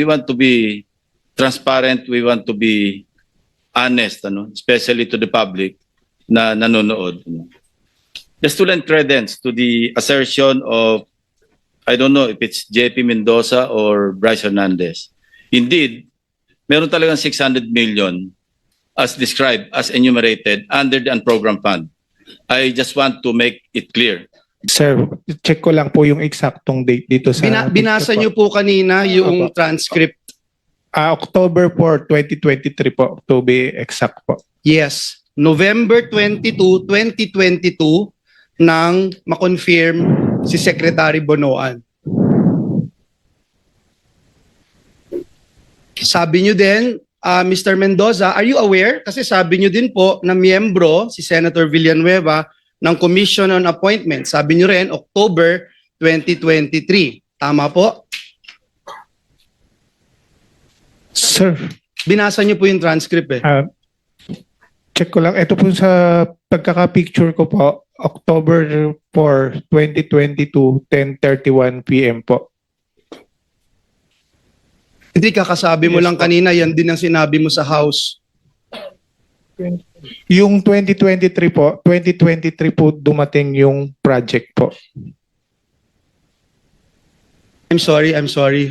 We want to be transparent, we want to be honest, especially to the public na nanonood. Just to lend credence to the assertion of, I don't know if it's JP Mendoza or Bryce Hernandez. Indeed, meron talagang 600 million as described, as enumerated under the unprogrammed fund. I just want to make it clear. Sir, check ko lang po yung eksaktong date dito sa... Binasa niyo po kanina yung Opo. transcript. October 4, 2023 po, to be exact po. Yes. November 22, 2022 nang ma-confirm si Secretary Bonoan. Sabi niyo din, Mr. Mendoza, are you aware? Kasi sabi niyo din po na miyembro si Senator Villanueva ng Commission on Appointments. Sabi niyo rin, October 2023. Tama po? Sir, Binasa niyo po yung transcript eh. check ko lang. Ito po sa pagkaka-picture ko po, October 4, 2022, 10:31 p.m. po. Hindi kakasabi mo Yes lang po. kanina, yan din ang sinabi mo sa House. Yung 2023 po dumating yung project po. I'm sorry.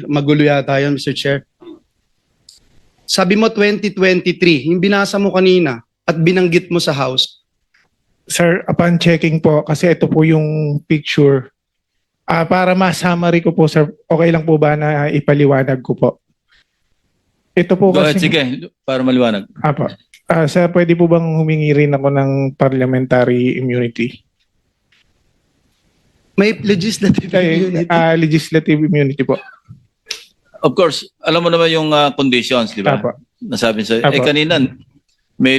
Magulo yata yun, Mr. Chair. Sabi mo 2023, yung binasa mo kanina at binanggit mo sa House. Sir, upon checking po, kasi ito po yung picture. Para ma-summary ko po, sir, okay lang po ba na ipaliwanag ko po? Ito po Go ahead, kasi... sige, para maliwanag. Apo. Sir, pwede po bang humingi rin ako ng parliamentary immunity? May legislative immunity. Legislative immunity po. Of course, alam mo naman yung conditions, di ba? Apo. Nasabi sa Apo. kanina may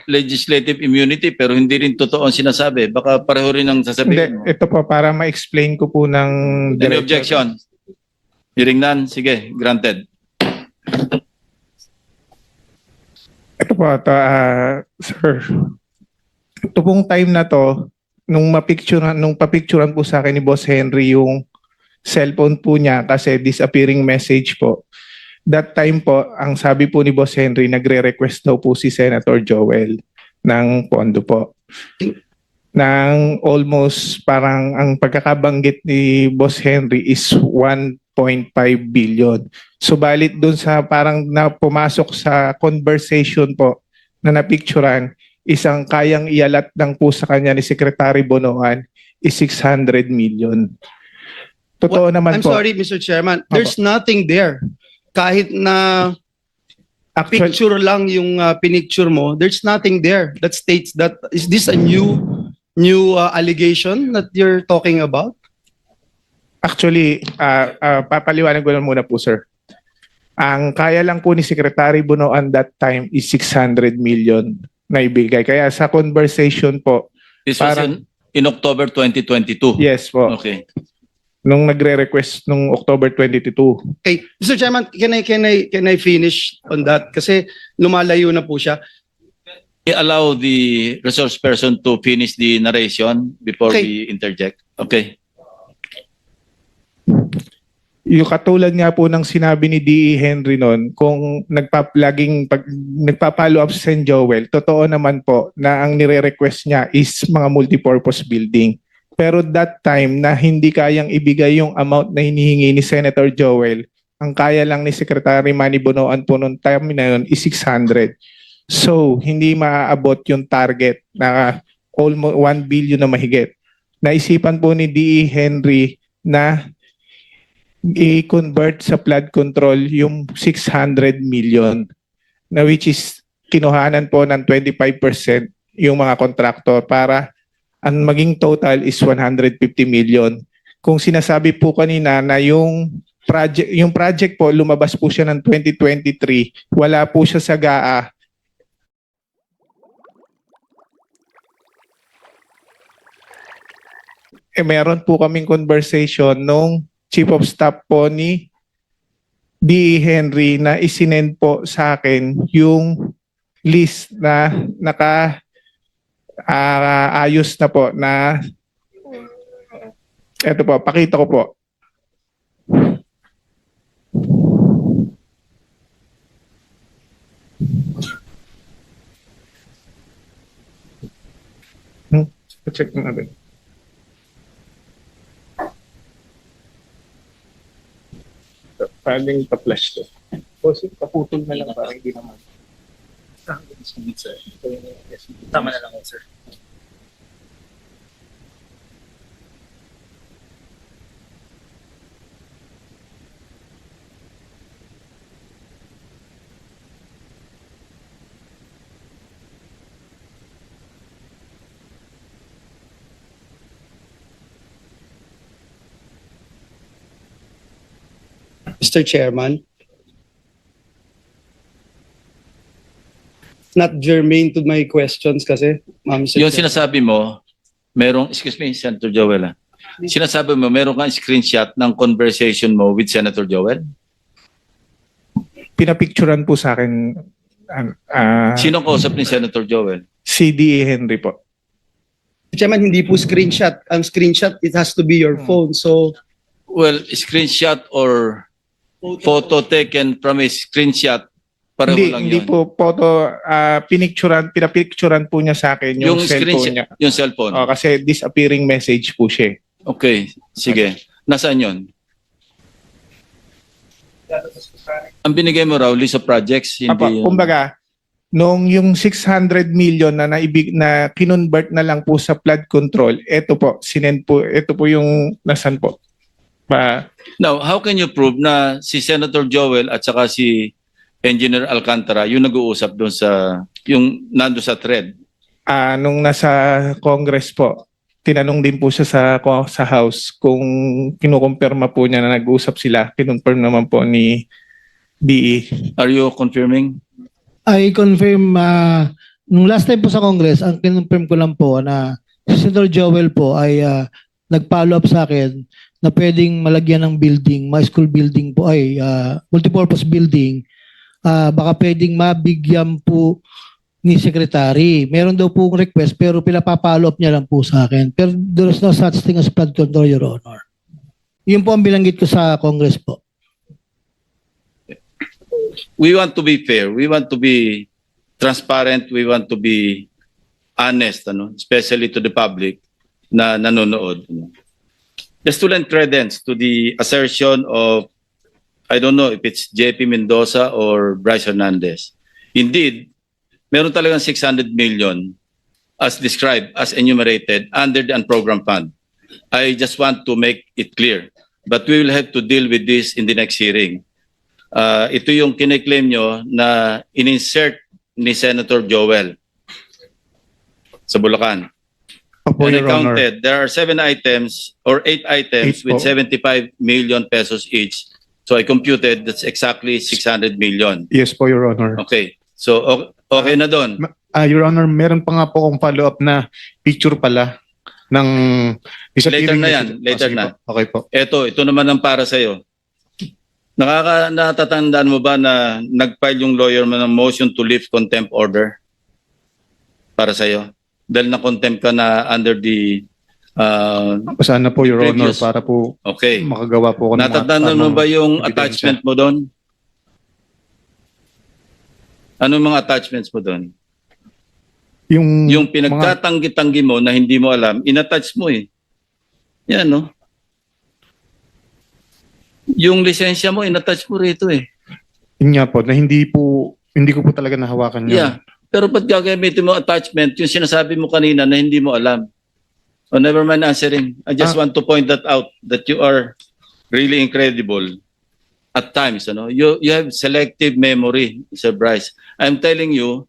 legislative immunity pero hindi rin totoo ang sinasabi. Baka pareho rin ang sasabihin mo. Hindi, ito po, para ma-explain ko po ng... Any objection? Hearing none, sige, granted. Ito po, sir. Ito pong time na to, nung papicturean po sa akin ni Boss Henry yung cellphone po niya kasi disappearing message po. That time po, ang sabi po ni Boss Henry, nagre-request daw po si Senator Joel ng pondo po. Nang almost parang ang pagkakabanggit ni Boss Henry is 1.5 billion. Subalit dun sa parang pumasok sa conversation po na napicturan, isang kayang ialat lang po sa kanya ni Secretary Bonoan is 600 million. Totoo naman I'm po. sorry, Mr. Chairman. There's nothing there. Kahit na Actually, picture lang yung pinicture mo, there's nothing there that states that, is this a new allegation that you're talking about? Actually, papaliwanag ko lang muna po, sir. Ang kaya lang po ni Secretary Bonoan that time is 600 million na ibigay. Kaya sa conversation po, This was Parang- in October 2022. yes po, Okay. nung nagre-request nung October 22. Okay, Mr. Chairman, can I finish on that? Kasi lumalayo na po siya. Allow the resource person to finish the narration before Okay. we interject. Okay. Yung katulad nga po ng sinabi ni D.E. Henry noon, kung nagpa-follow up si Sen. Joel, totoo naman po na ang nire-request niya is mga multipurpose building. Pero that time na hindi kayang ibigay yung amount na hinihingi ni Senator Joel, ang kaya lang ni Secretary Manny Bonoan po noong time na yun is 600. So, hindi maaabot yung target na almost 1 billion na mahigit. Naisipan po ni D.E. Henry na i-convert sa flood control yung 600 million na which is kinuhanan po ng 25% yung mga kontraktor para ang maging total is 150 million. Kung sinasabi po kanina na yung project po lumabas po siya ng 2023, wala po siya sa GAA. Meron po kaming conversation nung Chief of Staff po ni D.E. Henry na isinend po sa akin yung list na ayos na po na eto po, pakita ko po. check mo natin. Paling pa-flash to. Kasi kaputol na lang para hindi naman. Tama na lang, sir. Mr. Chairman. Not germane to my questions kasi, Mr. Yung Chairman. sinasabi mo, excuse me, Senator Joel. Sinasabi mo, meron kang screenshot ng conversation mo with Senator Joel? Pinapicturan po sa akin Sino kausap ni Senator Joel? CDA Henry po. Mr. Chairman, hindi po screenshot. Ang screenshot, it has to be your phone. So, Well, screenshot or photo taken from a screenshot, pareho lang Hindi yun. po photo, pinapicturan po niya sa akin yung cellphone niya. Yung cellphone. Kasi disappearing message po siya. Okay, sige. Nasaan yun? Ang binigay mo raw, list of projects, hindi Apa, yun. kumbaga, nung yung 600 million na na kinonvert na lang po sa flood control, ito po, ito po yung nasan po. Now, how can you prove na si Senator Joel at saka si Engineer Alcantara yung nag-uusap doon sa, yung nando sa thread? Nung nasa Congress po, tinanong din po siya sa House kung kinukumpirma po niya na nag-uusap sila. Kinonfirm naman po ni BE. Are you confirming? I confirm, nung last time po sa Congress, ang kinonfirm ko lang po na si Senator Joel po ay nag-follow up sa akin na pwedeng malagyan ng building, school building po ay multipurpose building, baka pwedeng mabigyan po ni Secretary. Meron daw po request pero pinapapollow up niya lang po sa akin. Pero there is no such thing as flood control, Your Honor. Yun po ang bilanggit ko sa Congress po. We want to be fair. We want to be transparent. We want to be honest, especially to the public na nanonood. Just to lend credence to the assertion of, I don't know if it's JP Mendoza or Bryce Hernandez. Indeed, meron talagang 600 million as described, as enumerated under the unprogrammed fund. I just want to make it clear. But we will have to deal with this in the next hearing. Ito yung kiniklaim nyo na in-insert ni Senator Joel sa Bulacan. Opo, And I Your Honor. counted, there are 7 items or 8 items Eight with po. 75 million pesos each. So I computed that's exactly 600 million. Yes po, Your Honor. Okay. So okay na doon. Your Honor, meron pa nga po akong follow-up na picture pala ng Later na yan, later sige na. po. Okay po. Ito naman ang para sa iyo. Natatandaan mo ba na nag-file yung lawyer mo ng motion to lift contempt order para sa iyo? Dahil na-contempt ka na under the Sana po, Your Honor, Previous. para po okay. makagawa po ako ng Natatandaan mo ba yung ebidensya. attachment mo doon? Anong mga attachments mo doon? Yung pinagtatanggi-tanggi mo na hindi mo alam, inattach mo eh. Yan, no? Yung lisensya mo, inattach mo rito eh. Yun nga po, na hindi ko po talaga nahawakan yun. Yeah. Pero ba't gagamitin mo attachment, yung sinasabi mo kanina na hindi mo alam? Oh, never mind answering. I just want to point that out, that you are really incredible at times. You have selective memory, Mr. Bryce. I'm telling you,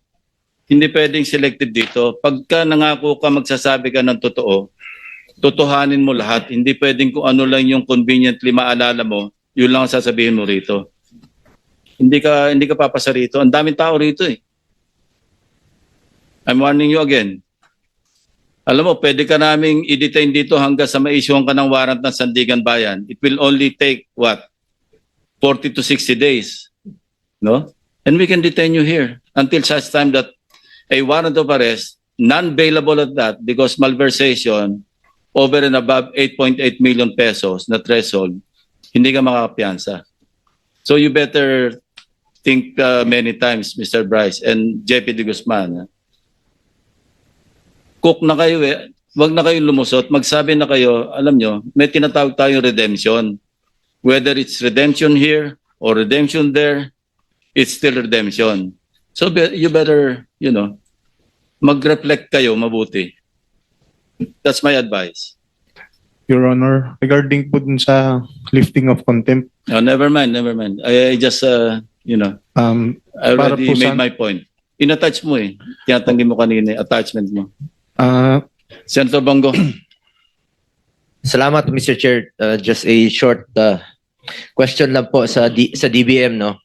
hindi pwedeng selective dito. Pagka nangako ka, magsasabi ka ng totoo, totohanin mo lahat. Hindi pwedeng kung ano lang yung conveniently maalala mo, yun lang ang sasabihin mo rito. Hindi ka papasa rito. Ang daming tao rito eh. I'm warning you again. Alam mo, pwede ka naming i-detain dito hanggang sa ma-issuean ka ng warrant ng Sandigan Bayan. It will only take, 40 to 60 days. No? And we can detain you here until such time that a warrant of arrest, non-bailable at that, because malversation over and above 8.8 million pesos na threshold, hindi ka makakapiyansa. So you better think many times, Mr. Bryce and JP De Guzman. Cook na kayo eh. wag na kayong lumusot. Magsabi na kayo, alam nyo, may tinatawag tayong redemption. Whether it's redemption here or redemption there, it's still redemption. So you better, mag-reflect kayo mabuti. That's my advice. Your Honor, regarding po dun sa lifting of contempt, Oh, never mind. I just, I Para already po made sa- my point. In-attach mo eh. Tinatanggi mo kanina, attachment mo. Senator Bongo. Salamat, Mr. Chair. Just a short question lang po sa DBM, no?